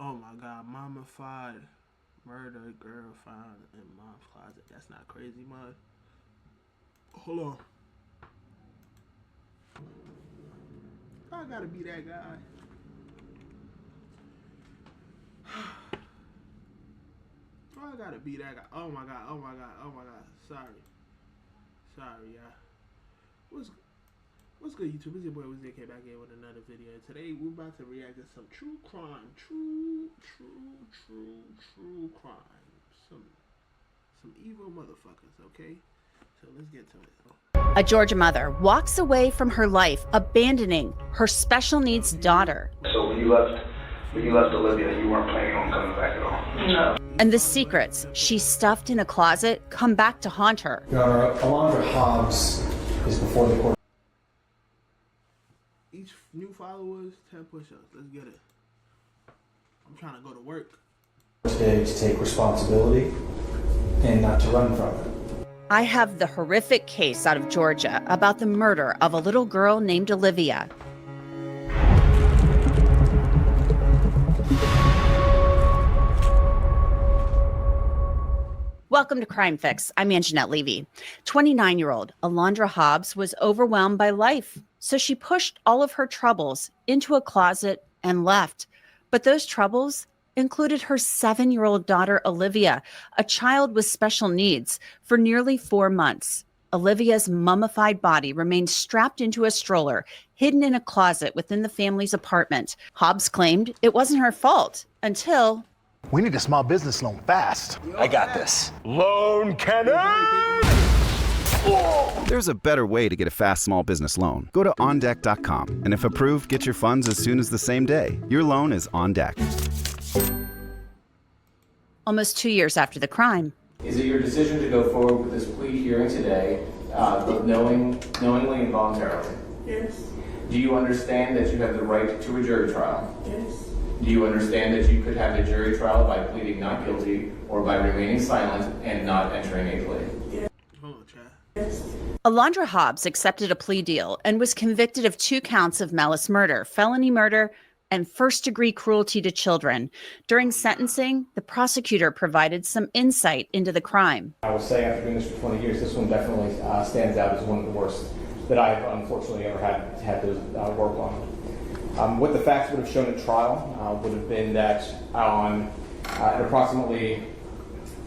Oh my God, mummified murder girl found in mom's closet. That's not crazy, man. Hold on. I gotta be that guy. I gotta be that guy. Oh my God, oh my God, oh my God. Sorry, y'all. What's good, YouTube? It's your boy Wizzy came back in with another video. Today we're about to react to some true crime. True crime. Some evil motherfuckers, okay? So let's get to it. A Georgia mother walks away from her life, abandoning her special needs daughter. So when you left Olivia, you weren't planning on coming back at all? No. And the secrets she stuffed in a closet come back to haunt her. Your Honor, Alondra Hobbs is before the court. Each new follower, 10 push-ups. Let's get it. I'm trying to go to work Today to take responsibility and not to run from it. I have the horrific case out of Georgia about the murder of a little girl named Olivia. Welcome to Crime Fix. I'm Anjanette Levy. 29-year-old Alondra Hobbs was overwhelmed by life, so she pushed all of her troubles into a closet and left. But those troubles included her 7-year-old daughter, Olivia, a child with special needs. For nearly 4 months, Olivia's mummified body remained strapped into a stroller, hidden in a closet within the family's apartment. Hobbs claimed it wasn't her fault until... We need a small business loan fast. I got this. Loan cannon! There's a better way to get a fast small business loan. Go to ondeck.com, and if approved, get your funds as soon as the same day. Your loan is on deck. Almost 2 years after the crime. Is it your decision to go forward with this plea hearing today, knowingly and voluntarily? Yes. Do you understand that you have the right to a jury trial? Yes. Do you understand that you could have a jury trial by pleading not guilty or by remaining silent and not entering a plea? Yes. Hold on, chat. Yes. Alondra Hobbs accepted a plea deal and was convicted of 2 counts of malice murder, felony murder, and first-degree cruelty to children. During sentencing, the prosecutor provided some insight into the crime. I will say, after doing this for 20 years, this one definitely stands out as one of the worst that I've unfortunately ever had to work on. What the facts would have shown at trial would have been that at approximately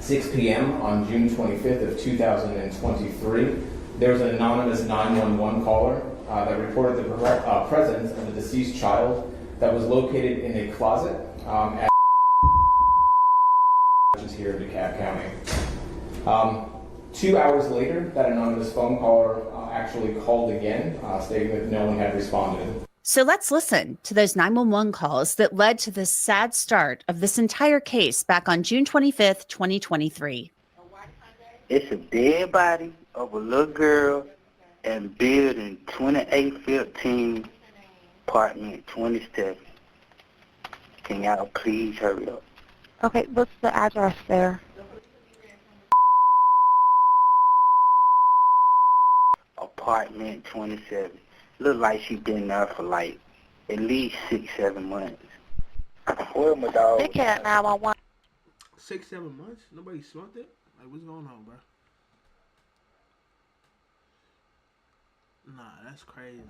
6 p.m. on June 25th of 2023, there was an anonymous 911 caller that reported the presence of a deceased child that was located in a closet at which is here in DeKalb County. 2 hours later, that anonymous phone caller actually called again, stating that no one had responded. So let's listen to those 911 calls that led to the sad start of this entire case back on June 25th, 2023. It's a dead body of a little girl in building 2815, apartment 27. Can y'all please hurry up? Okay, what's the address there? Apartment 27. Look like she been there for like at least 6-7 months. Where my dog? They can't 911. 6-7 months? Nobody smoked it? Like, what's going on, bro? Nah, that's crazy,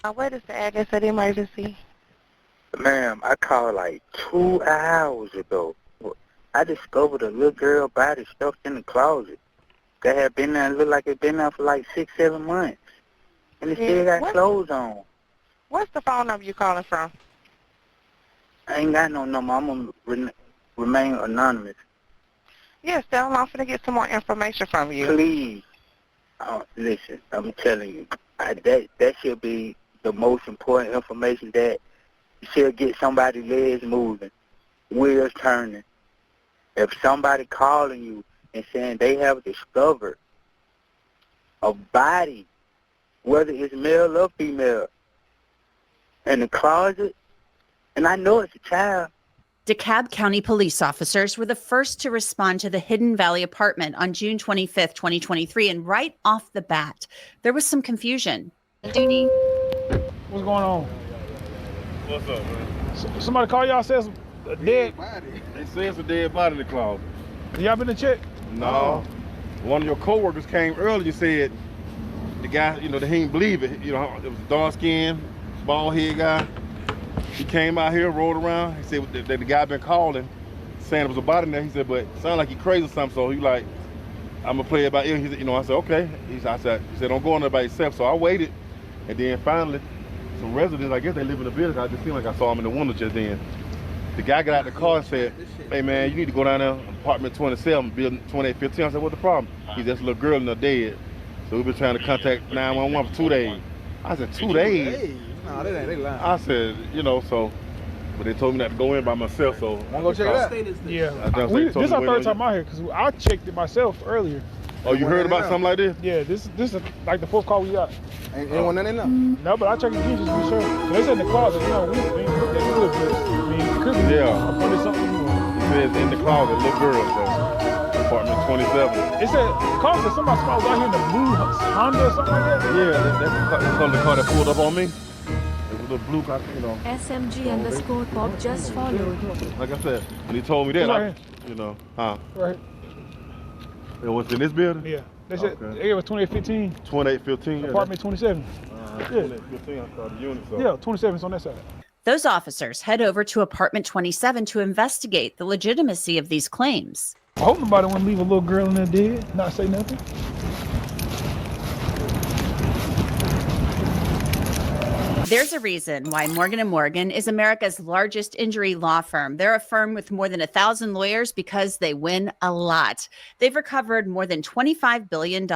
bro. What is the address of the emergency? Ma'am, I called like 2 hours ago. I discovered a little girl body stuffed in the closet. That had been there, looked like it been there for like 6-7 months. And it still got clothes on. What's the phone number you calling from? I ain't got no number. I'm going to remain anonymous. Yes, I'm going to get some more information from you. Please. Listen, I'm telling you, that should be the most important information, that should get somebody's legs moving, wheels turning. If somebody calling you and saying they have discovered a body, whether it's male or female, in the closet, and I know it's a child. DeKalb County police officers were the first to respond to the Hidden Valley apartment on June 25th, 2023, and right off the bat, there was some confusion. Duty. What's going on? What's up, man? Somebody call y'all says a dead body. They say it's a dead body in the closet. Y'all been to check? No. One of your coworkers came earlier, said the guy, you know, they didn't believe it. You know, it was a dark-skinned, bald-head guy. He came out here, rolled around. He said that the guy been calling, saying it was a body in there. He said, but it sounded like he crazy or something. So he like, I'm gonna play it by ear. He said, you know, I said, okay. He said, don't go on there by yourself. So I waited, and then finally, some residents, I guess they live in the building. I just seemed like I saw him in the window just then. The guy got out the car and said, hey man, you need to go down there, apartment 27, building 2815. I said, what's the problem? He said, this little girl in there dead. So we've been trying to contact 911 for 2 days. I said, 2 days? No, they lying. I said, you know, so, but they told me not to go in by myself, so. I'm gonna check it out. Yeah. This is our third time out here, because I checked it myself earlier. Oh, you heard about something like this? Yeah, this is like the 4th call we got. Ain't anyone in there? No, but I checked again just to be sure. So they said in the closet, you know, we could be. It could be. Yeah. Up under something. It says in the closet, little girl, so. Apartment 27. It said, call said somebody was out here in the blue Honda or something like that? Yeah, that's the car that pulled up on me. It was a blue car, you know. SMG_Bob just followed. Like I said, when he told me that, right you know, huh? Right. It was in this building? Yeah. They said it was 2815. 2815. Apartment 27. Yeah. 2815, I saw the unit. So. Yeah, 27's on that side. Those officers head over to apartment 27 to investigate the legitimacy of these claims. I hope nobody want to leave a little girl in there dead, not say nothing. There's a reason why Morgan & Morgan is America's largest injury law firm. They're a firm with more than 1,000 lawyers because they win a lot. They've recovered more than $25 billion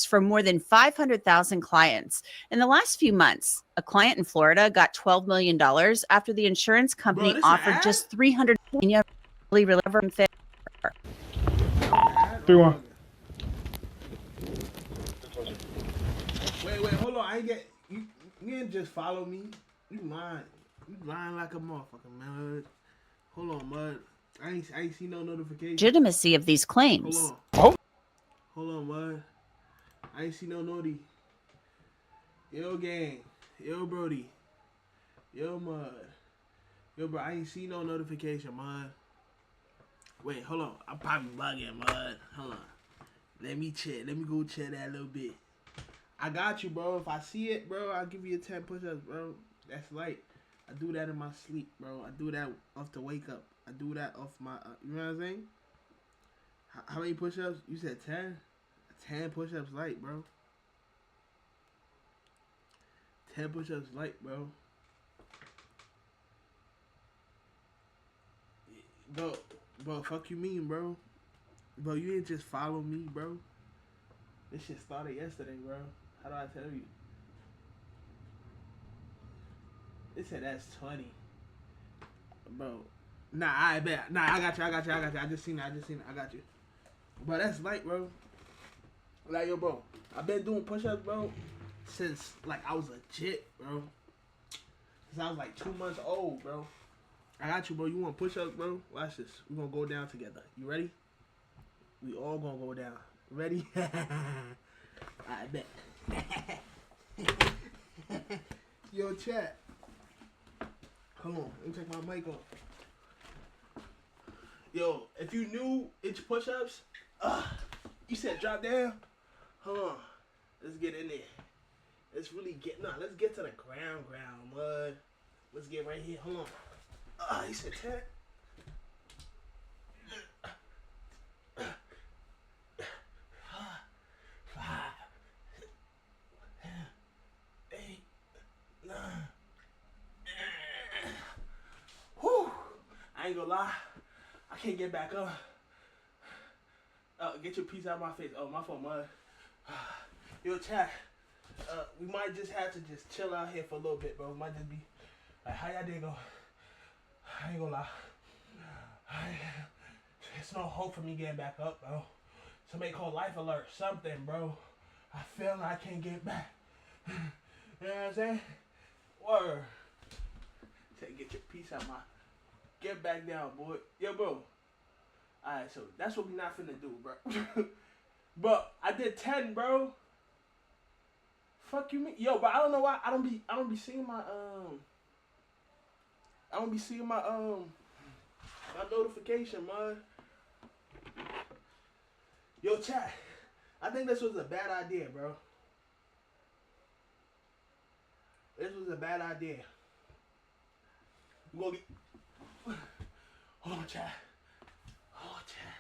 from more than 500,000 clients. In the last few months, a client in Florida got $12 million after the insurance company offered just $300 million from failure. 3-1. Wait, hold on. I ain't get you didn't just follow me. You lying like a motherfucker, man. Hold on, Mud. I ain't see no notification. Legitimacy of these claims. Hold on, Mud. I ain't see no naughty. Yo, gang. Yo, Brody. Yo, Mud. Yo, bro, I ain't see no notification, Mud. Wait, hold on. I'm probably bugging, Mud. Hold on. Let me check. Let me go check that a little bit. I got you, bro. If I see it, bro, I'll give you 10 push-ups, bro. That's light. I do that in my sleep, bro. I do that off the wake up. I do that off my, you know what I'm saying? How many push-ups? You said 10? 10 push-ups light, bro. 10 push-ups light, bro. Bro, fuck you mean, bro? Bro, you didn't just follow me, bro. This shit started yesterday, bro. How do I tell you? It said that's 20. Bro. Nah, I bet. Nah, I got you. I just seen it. I got you. Bro, that's light, bro. Like, yo, bro. I've been doing push-ups, bro, since, like, I was a jit, bro. Since I was, like, 2 months old, bro. I got you, bro. You want push-ups, bro? Watch this. We're gonna go down together. You ready? We all gonna go down. Ready? I bet. Yo, chat. Hold on. Let me take my mic off. Yo, if you knew it's push-ups, you said drop down. Hold on. Let's get in there. Let's really get, let's get to the ground, Mud. Let's get right here. Hold on. You said 10. 5, 8, 9. Whew. I ain't gonna lie. I can't get back up. Get your piece out of my face. Oh, my fault, Mud. Yo, chat. We might just have to just chill out here for a little bit, bro. It might just be like, how y'all day go? I ain't gonna lie. It's no hope for me getting back up, bro. Somebody call life alert, something, bro. I feel like I can't get back. You know what I'm saying? Word. Say, get your piece out my. Get back down, boy. Yo, bro. Alright, so that's what we not finna do, bro. But I did 10, bro. Fuck you, me. Yo, but I don't know why I don't be seeing my I don't be seeing my my notification, man. Yo, chat. I think this was a bad idea, bro. This was a bad idea. We gonna get. Hold on, chat. Hold on, chat.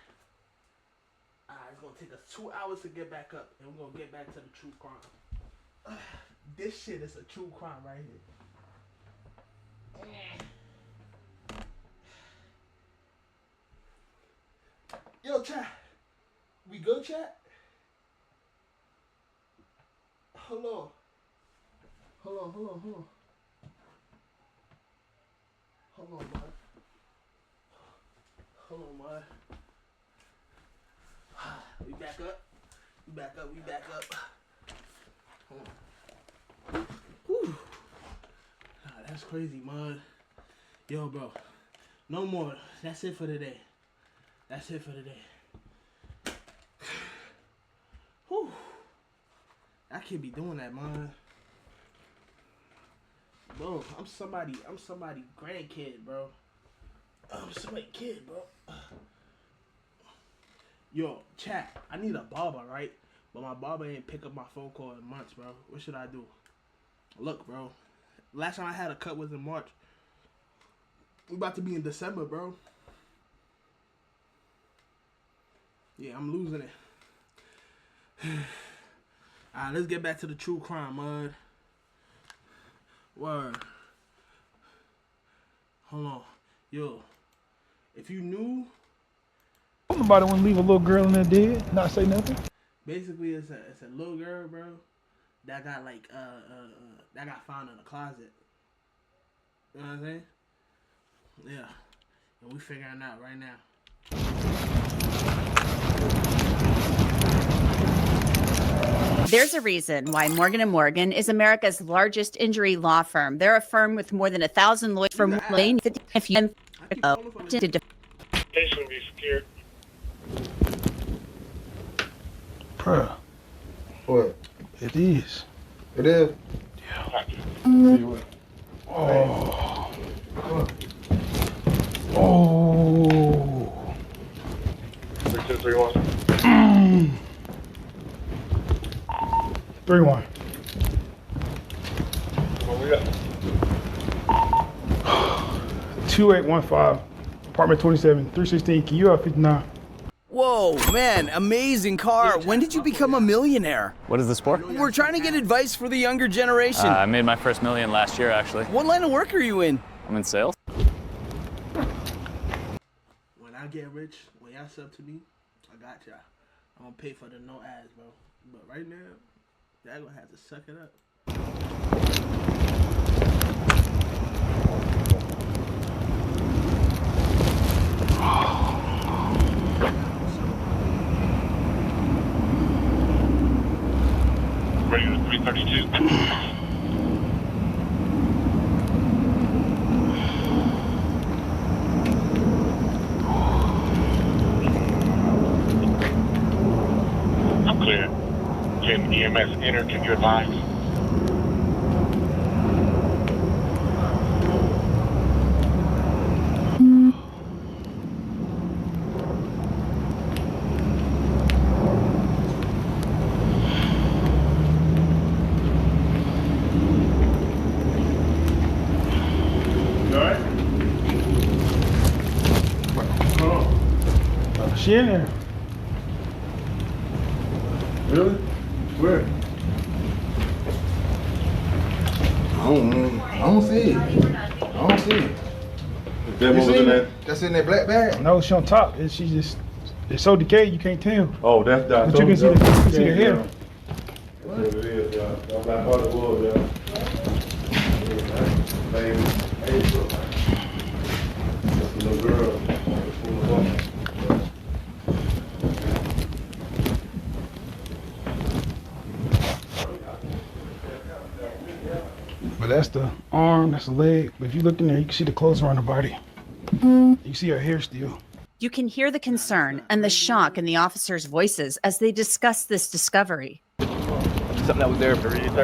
Alright, it's gonna take us 2 hours to get back up, and we're gonna get back to the true crime. This shit is a true crime right here. Yo, chat. We good, chat? Hold on. Hold on. Hold on, man. Hold on, man. We back up. We back up. Hold on. Whew. Nah, that's crazy, man. Yo, bro. No more. That's it for today. Whew. I can't be doing that, man. Bro, I'm somebody grandkid, bro. I'm somebody kid, bro. Yo, chat, I need a barber, right? But my barber ain't pick up my phone call in months, bro. What should I do? Look, bro. Last time I had a cut was in March. We about to be in December, bro. Yeah, I'm losing it. Alright, let's get back to the true crime, mud. Word. Hold on. Yo, if you knew... Nobody want to leave a little girl in there dead, not say nothing. Basically, it's a little girl, bro, that got like that got found in a closet. You know what I'm saying? Yeah, and we figuring it out right now. There's a reason why Morgan & Morgan is America's largest injury law firm. They're a firm with more than 1,000 lawyers from Lane. If you They shouldn't be scared. Bruh. What? It is. It is? Yeah. See what? Oh. Oh. 6231. 3-1. What we got? 2815, apartment 27, 316. Can you 59? Whoa, man, amazing car. When did you become a millionaire? What is this for? We're trying to get advice for the younger generation. I made my first million last year, actually. What line of work are you in? I'm in sales. When I get rich, when y'all sub to me, I got y'all. I'm gonna pay for the no ads, bro. But right now, y'all gonna have to suck it up. Ready to 332. I'm clear. Can EMS enter? Can you advise? She in there. Really? Where? I don't see it. I don't see it. That You was seen in it? that? That's in that black bag? No, she on top. She just, it's so decayed you can't tell. Oh, that's that. But you can see the hair. That's what it is, yeah. That's what I thought it was, yeah. Baby, that's a little girl. But that's the arm, that's the leg. But if you look in there, you can see the clothes around her body. You see her hair still. You can hear the concern and the shock in the officers' voices as they discuss this discovery. Something that was there before? Yeah.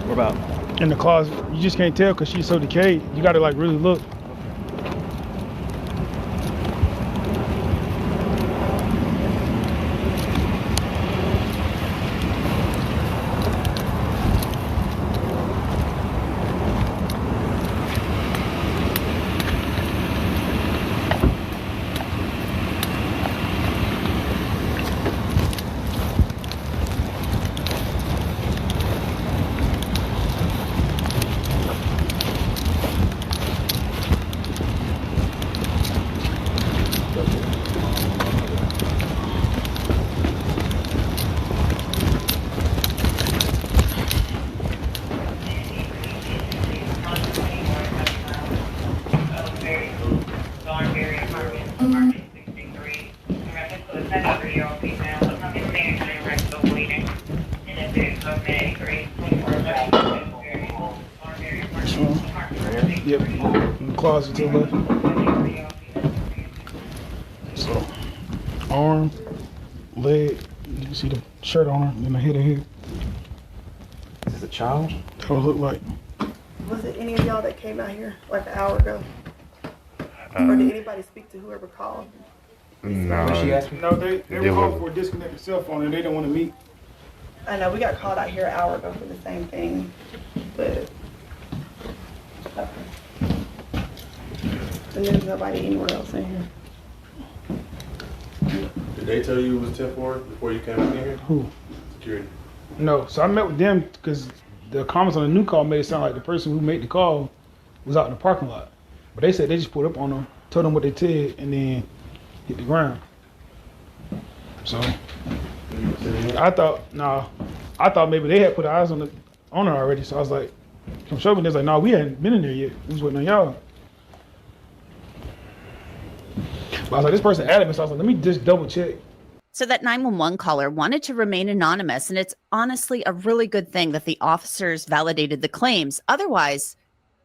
We're about in the closet. You just can't tell because she's so decayed. You got to like really look. Yep, in the closet to the left. So, arm, leg, you can see the shirt on her, and then I hit her here. Is this a child? That's what it looked like. Was it any of y'all that came out here like an hour ago? Or did anybody speak to whoever called? No, they were calling for a disconnected cell phone and they didn't want to meet. I know, we got called out here an hour ago for the same thing, but okay. And there's nobody anywhere else in here. Did they tell you it was 10-4 before you came in here? Who? Security. No, so I met with them because the comments on the new call made it sound like the person who made the call was out in the parking lot. But they said they just pulled up on them, told them what they did, and then hit the ground. So I thought maybe they had put eyes on her already. So I was like, come show me. They was like, no, we hadn't been in there yet. We was waiting on y'all. But I was like, this person added me, so I was like, let me just double check. So that 911 caller wanted to remain anonymous, and it's honestly a really good thing that the officers validated the claims. Otherwise,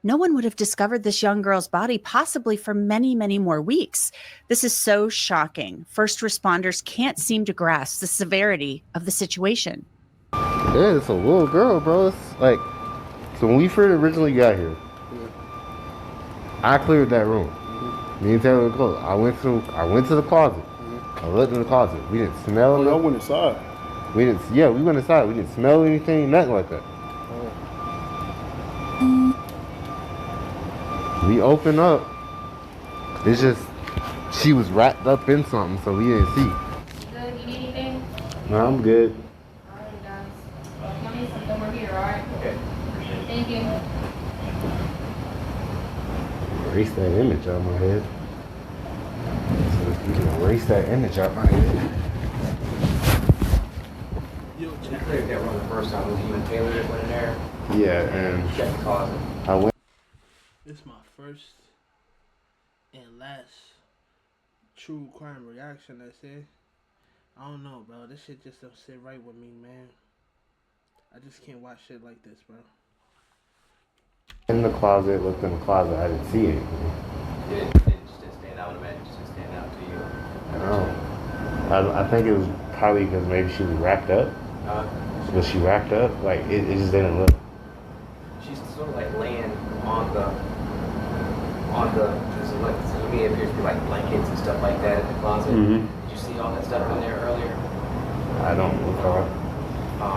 no one would have discovered this young girl's body possibly for many, many more weeks. This is so shocking. First responders can't seem to grasp the severity of the situation. Yeah, it's a little girl, bro. It's like, so when we first originally got here, I cleared that room. Me and Taylor were close. I went to the closet. I looked in the closet. We didn't smell it. I went inside. We went inside. We didn't smell anything, nothing like that. We opened up. It's just, she was wrapped up in something, so we didn't see. Good, you need anything? No, I'm good. Alright, guys. If you need something, we're here, alright? Okay. Thank you. Erase that image out of my head. So you can erase that image out of my head. You cleared that room the first time. Was you and Taylor that went in there? Yeah, and Check the closet. I went. This is my first and last true crime reaction, that's it. I don't know, bro. This shit just don't sit right with me, man. I just can't watch shit like this, bro. In the closet, looked in the closet, I didn't see anything. It just didn't stand out. I imagine it just didn't stand out to you. I think it was probably because maybe she was wrapped up. Was she wrapped up? Like, it just didn't look. She's sort of like laying on the, there's like, to me it appears to be like blankets and stuff like that in the closet. Mm-hmm. Did you see all that stuff in there earlier? I don't recall.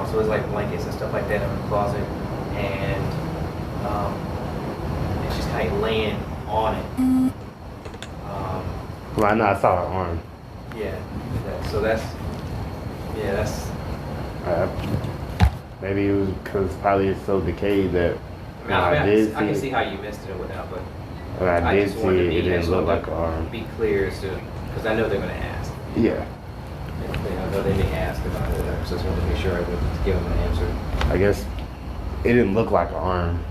So there's like blankets and stuff like that in the closet, and she's kind of laying on it. Well, I know I saw her arm. Yeah, that's. Maybe it was because probably it's so decayed that I can see how you missed it or whatever, but when I did just see wanted it, it didn't look like an to arm. be clear as to, because I know they're going to ask. Yeah. I know they may ask about it, so I just wanted to make sure I would give them an answer. I guess it didn't look like an arm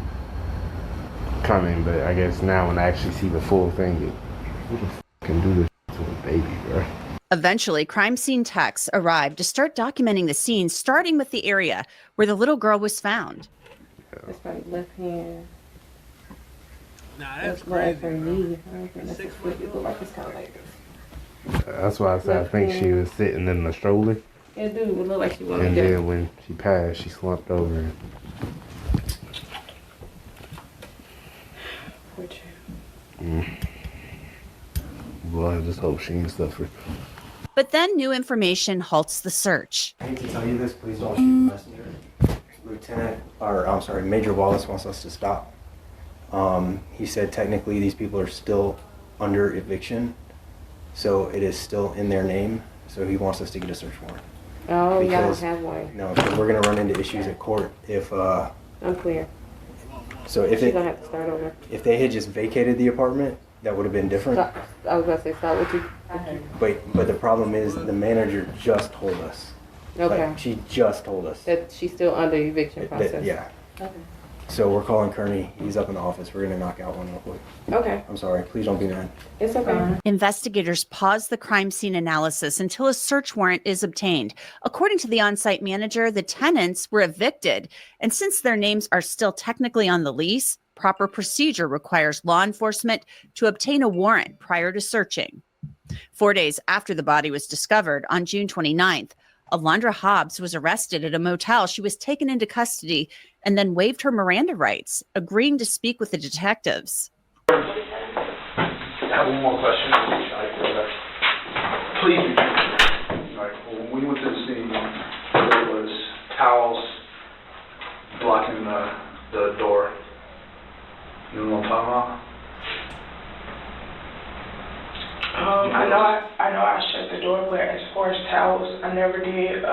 coming, but I guess now when I actually see the full thing, who the f can do this to a baby, bro? Eventually, crime scene techs arrived to start documenting the scene, starting with the area where the little girl was found. That's right, left hand. Nah, that's crazy. That's why I said I think she was sitting in the stroller. It do. It look like she was. And then when she passed, she slumped over. with you. Well, I just hope she ain't suffer. But then new information halts the search. I hate to tell you this, please don't shoot the messenger. Major Wallace wants us to stop. He said technically these people are still under eviction, so it is still in their name, so he wants us to get a search warrant. Oh, y'all don't have one. No, because we're going to run into issues at court if... Unclear. So if She's gonna have to start over. If they had just vacated the apartment, that would have been different. I was gonna say, start with you. But the problem is the manager just told us. Okay. Like, she just told us. That she's still under eviction process. Yeah. Okay. So we're calling Kearney. He's up in the office. We're gonna knock out one real quick. Okay. I'm sorry. Please don't be mad. It's okay. Investigators pause the crime scene analysis until a search warrant is obtained. According to the on-site manager, the tenants were evicted, and since their names are still technically on the lease, proper procedure requires law enforcement to obtain a warrant prior to searching. 4 days after the body was discovered, on June 29th, Alondra Hobbs was arrested at a motel. She was taken into custody and then waived her Miranda rights, agreeing to speak with the detectives. I have one more question. Please be truthful. All right. Well, when we went to the scene, there was towels blocking the door. You know what I'm talking about? I know I shut the door, but as far as towels, I never did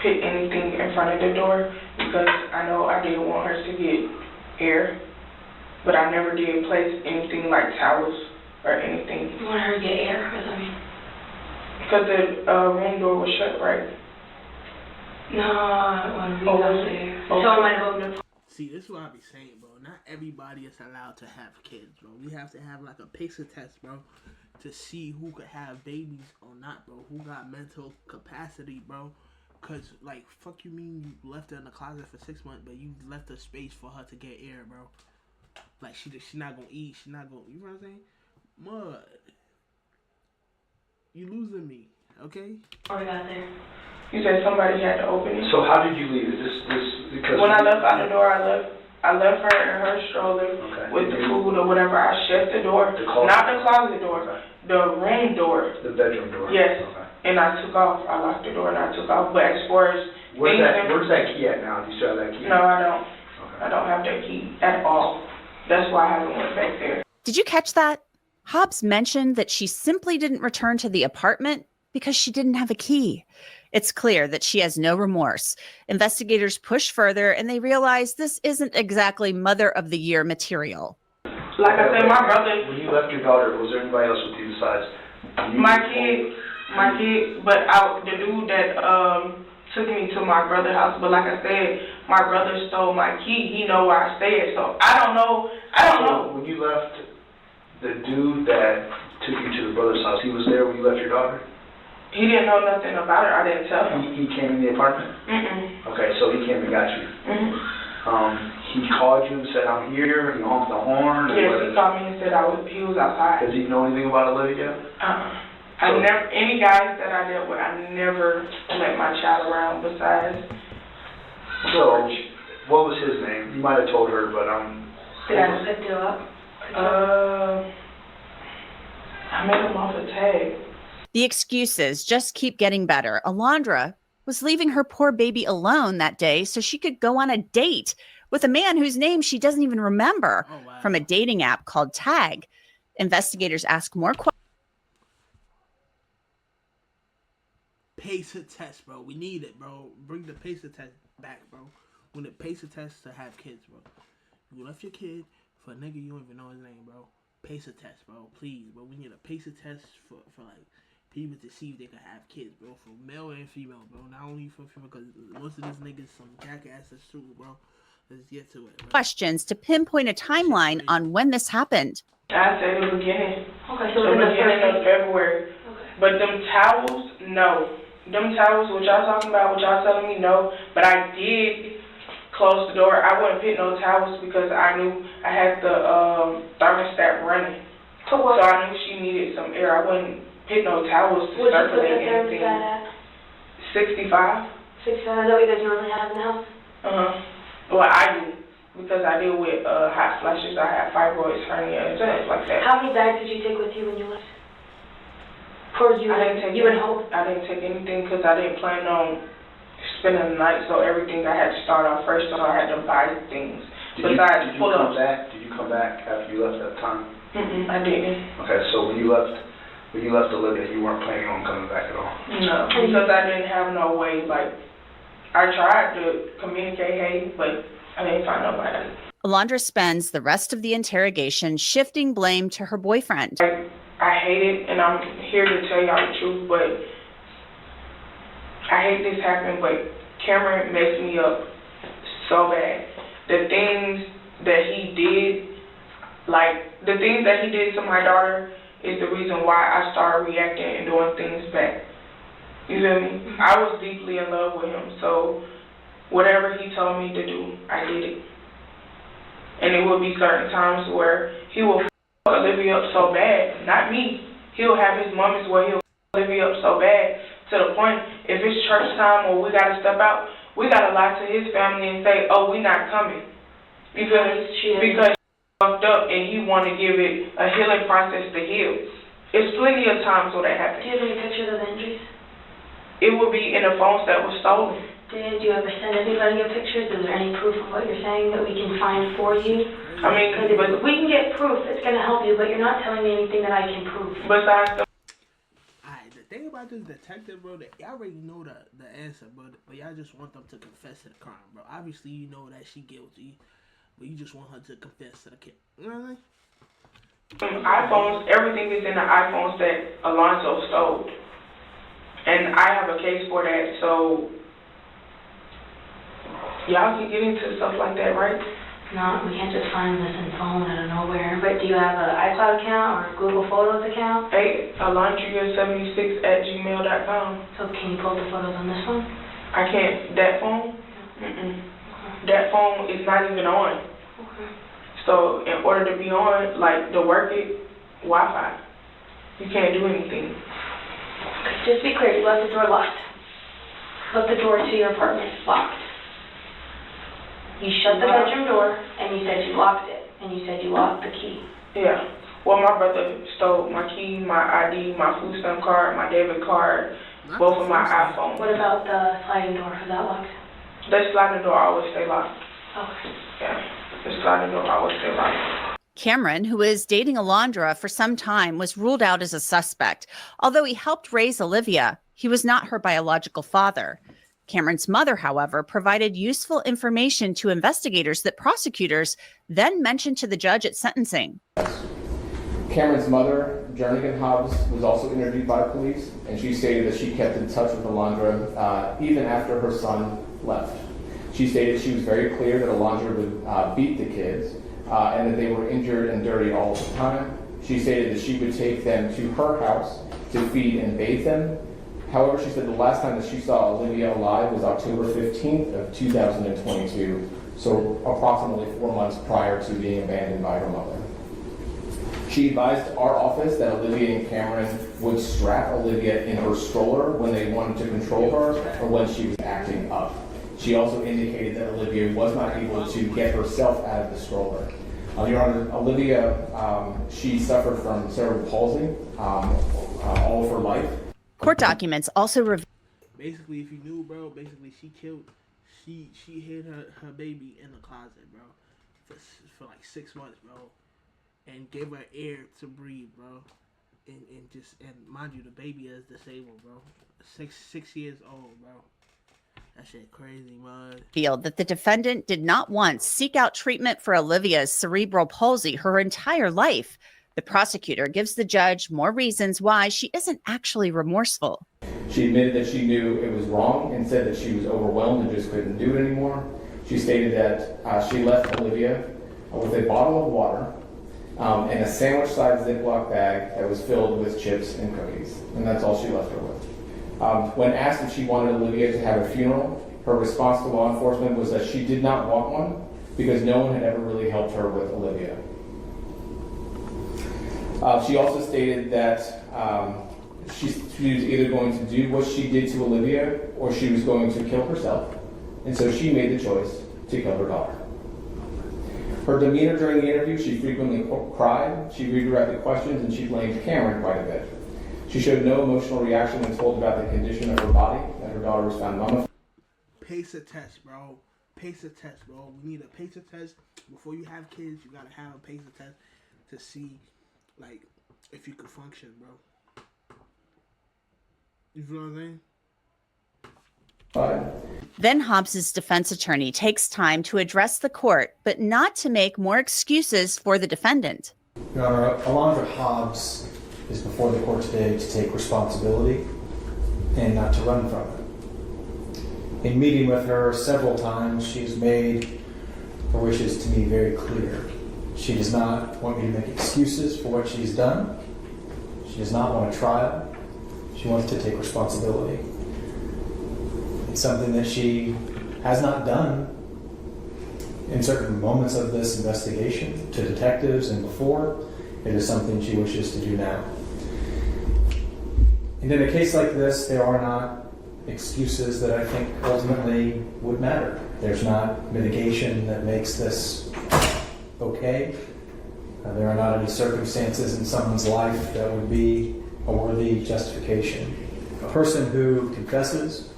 put anything in front of the door because I know I didn't want her to get air, but I never did place anything like towels or anything. You want her to get air? What does that mean? Because the room door was shut, right? No, when we got there. Someone might have opened the. See, this is what I be saying, bro. Not everybody is allowed to have kids, bro. We have to have like a picture test, bro, to see who could have babies or not, bro. Who got mental capacity, bro. Cause like, fuck you mean you left her in the closet for 6 months, but you left a space for her to get air, bro. Like she not gonna eat, she not gonna, you know what I'm saying? Mud, you losing me, okay? Or got there. You said somebody had to open it. So how did you leave? Is this because when I left out the door, I left her in her stroller with the food or whatever. I shut the door, not the closet door, the room door, the bedroom door. Yes. Okay. And I took off. I locked the door and I took off. But as far as where's that key at now? Do you still have that key? No, I don't. Okay. I don't have that key at all. That's why I haven't went back there. Did you catch that? Hobbs mentioned that she simply didn't return to the apartment because she didn't have a key. It's clear that she has no remorse. Investigators push further and they realize this isn't exactly Mother of the Year material. Like I said, my brother... When you left your daughter, was there anybody else with you besides you? My kid, but the dude that took me to my brother's house. But like I said, my brother stole my key. He know where I stay at, so I don't know. When you left, the dude that took you to the brother's house, he was there when you left your daughter? He didn't know nothing about it. I didn't tell him. He came in the apartment? Okay, so he came and got you. He called you and said, I'm here, he honked the horn? Yes, he called me and said he was outside. Does he know anything about Olivia? Any guys that I dealt with, I never let my child around besides George. So, what was his name? You might have told her, but Did I look it up? I made him off a tag. The excuses just keep getting better. Alondra was leaving her poor baby alone that day so she could go on a date with a man whose name she doesn't even remember from a dating app called Tag. Investigators ask more questions. Pacer test, bro. We need it, bro. Bring the pacer test back, bro. When the pacer test to have kids, bro. You left your kid for a nigga you don't even know his name, bro. Pacer test, bro. Please, bro. We need a pacer test for like people to see if they can have kids, bro. For male and female, bro. Not only for female, because most of these niggas some jackasses too, bro. Let's get to it, bro. Questions to pinpoint a timeline on when this happened. I said the beginning. Okay, so the beginning of February. Okay. But them towels, no. Them towels, what y'all talking about, what y'all telling me, no. But I did close the door. I wouldn't put no towels because I knew I had the thermostat running. So I knew she needed some air. I wouldn't put no towels to circulate anything. 65. 65, is that what you guys normally have in the house? Well, I do. because I deal with hot flashes. I have fibroids, hernia, and things like that. How many bags did you take with you when you left? For you, I didn't take you and Hope? I didn't take anything because I didn't plan on spending the night, so everything I had to start off first, so I had to buy things. Did you come back after you left that time? I didn't. Okay, so when you left Olivia, you weren't planning on coming back at all? No, because I didn't have no way. Like, I tried to communicate, hey, but I didn't find nobody. Alondra spends the rest of the interrogation shifting blame to her boyfriend. I hate it, and I'm here to tell y'all the truth, but I hate this happening, but Cameron messed me up so bad. The things that he did, like, the things that he did to my daughter is the reason why I started reacting and doing things back. You feel me? I was deeply in love with him, so whatever he told me to do, I did it. And it will be certain times where he will f Olivia up so bad, not me. He'll have his moments where he'll f Olivia up so bad to the point, if it's church time or we gotta step out, we gotta lie to his family and say, oh, we not coming. You feel me? Because he fucked up and he want to give it a healing process to heal. It's plenty of times where that happens. Do you have any pictures of the injuries? It will be in the phones that was stolen. Did you ever send anybody your pictures? Is there any proof of what you're saying that we can find for you? I mean, because if we can get proof, it's going to help you, but you're not telling me anything that I can prove. Besides the... Alright, the thing about this detective, bro, that y'all already know the answer, but y'all just want them to confess to the crime, bro. Obviously, you know that she guilty, but you just want her to confess to the kid. You know what I mean? iPhones, everything is in the iPhones that Alonzo stole. And I have a case for that, so y'all can get into stuff like that, right? No, we can't just find this in phone out of nowhere. But do you have an iCloud account or a Google Photos account? Hey, alondria76@gmail.com. So can you pull the photos on this one? I can't. That phone? That phone is not even on. Okay. So in order to be on, like, to work it, Wi-Fi. You can't do anything. Just be clear, you left the door locked. Left the door to your apartment locked. You shut the bedroom door, and you said you locked it, and you said you locked the key. Yeah. Well, my brother stole my key, my ID, my food stamp card, my debit card, both of my iPhones. What about the sliding door? Was that locked? The sliding door always stay locked. Okay. Yeah. The sliding door always stay locked. Cameron, who is dating Alondra for some time, was ruled out as a suspect. Although he helped raise Olivia, he was not her biological father. Cameron's mother, however, provided useful information to investigators that prosecutors then mentioned to the judge at sentencing. Cameron's mother, Jernigan Hobbs, was also interviewed by police, and she stated that she kept in touch with Alondra even after her son left. She stated she was very clear that Alondra would beat the kids and that they were injured and dirty all the time. She stated that she would take them to her house to feed and bathe them. However, she said the last time that she saw Olivia alive was October 15th of 2022, so approximately 4 months prior to being abandoned by her mother. She advised our office that Olivia and Cameron would strap Olivia in her stroller when they wanted to control her or when she was acting up. She also indicated that Olivia was not able to get herself out of the stroller. Your Honor, Olivia, she suffered from cerebral palsy all of her life. Court documents also reveal. Basically, if you knew, bro, basically she hid her baby in the closet, bro, for like 6 months, bro, and gave her air to breathe, bro, and mind you, the baby is disabled, bro, 6 years old, bro. That shit crazy, man. Revealed that the defendant did not once seek out treatment for Olivia's cerebral palsy her entire life. The prosecutor gives the judge more reasons why she isn't actually remorseful. She admitted that she knew it was wrong and said that she was overwhelmed and just couldn't do it anymore. She stated that she left Olivia with a bottle of water and a sandwich-sized Ziploc bag that was filled with chips and cookies, and that's all she left her with. When asked if she wanted Olivia to have a funeral, her response to law enforcement was that she did not want one because no one had ever really helped her with Olivia. She also stated that she was either going to do what she did to Olivia or she was going to kill herself. And so she made the choice to kill her daughter. Her demeanor during the interview, she frequently cried, she redirected questions, and she blamed Cameron quite a bit. She showed no emotional reaction when told about the condition of her body, that her daughter was found mummified. PACER test, bro. PACER test, bro. We need a PACER test. Before you have kids, you gotta have a PACER test to see, like, if you could function, bro. You feel what I'm saying? Then Hobbs's defense attorney takes time to address the court, but not to make more excuses for the defendant. Your Honor, Alondra Hobbs is before the court today to take responsibility and not to run from it. In meeting with her several times, she's made her wishes to me very clear. She does not want me to make excuses for what she's done. She does not want a trial. She wants to take responsibility. It's something that she has not done in certain moments of this investigation to detectives and before. It is something she wishes to do now. And in a case like this, there are not excuses that I think ultimately would matter. There's not mitigation that makes this okay. There are not any circumstances in someone's life that would be a worthy justification. A person who confesses,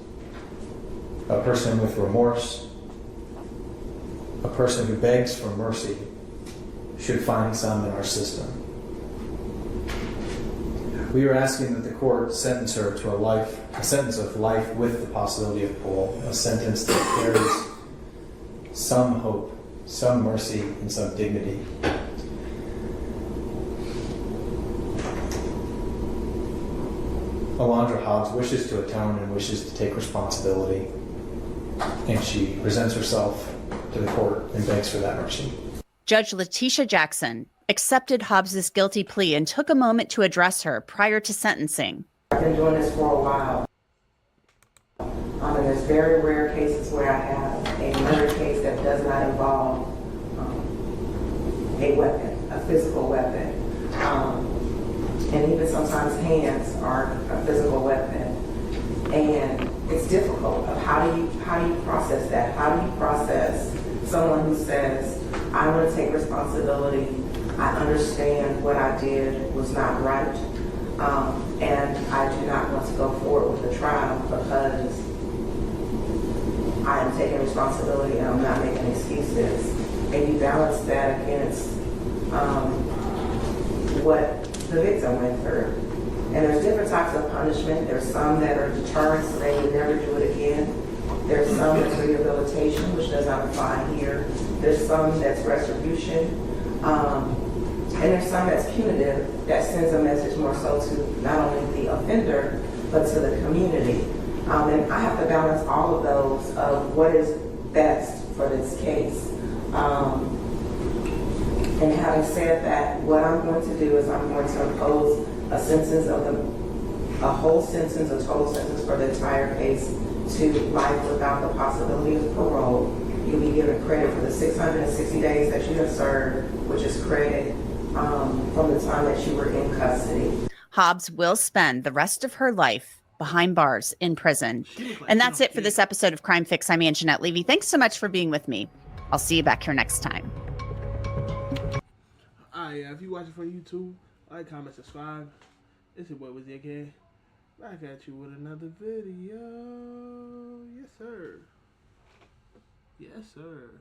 a person with remorse, a person who begs for mercy should find some in our system. We are asking that the court sentence her to a sentence of life with the possibility of parole, a sentence that carries some hope, some mercy, and some dignity. Alondra Hobbs wishes to atone and wishes to take responsibility, and she presents herself to the court and begs for that mercy. Judge Letitia Jackson accepted Hobbs's guilty plea and took a moment to address her prior to sentencing. I've been doing this for a while. And there's very rare cases where I have a murder case that does not involve a weapon, a physical weapon. And even sometimes hands are a physical weapon. And it's difficult. How do you process that? How do you process someone who says, I want to take responsibility, I understand what I did was not right, and I do not want to go forward with the trial because I am taking responsibility and I'm not making excuses. And you balance that against what the victim went through. And there's different types of punishment. There's some that are deterrents, so they would never do it again. There's some that's rehabilitation, which does not apply here. There's some that's retribution. And there's some that's punitive, that sends a message more so to not only the offender, but to the community. And I have to balance all of those of what is best for this case. And having said that, what I'm going to do is I'm going to impose a sentence of a whole sentence, a total sentence for the entire case to life without the possibility of parole. You'll be given credit for the 660 days that you have served, which is credit from the time that you were in custody. Hobbs will spend the rest of her life behind bars in prison. And that's it for this episode of Crime Fix. I'm Anjanette Levy. Thanks so much for being with me. I'll see you back here next time. Yeah, if you watching from YouTube, like, comment, subscribe. It's your boy, Wizzy again. Back at you with another video. Yes, sir. Yes, sir.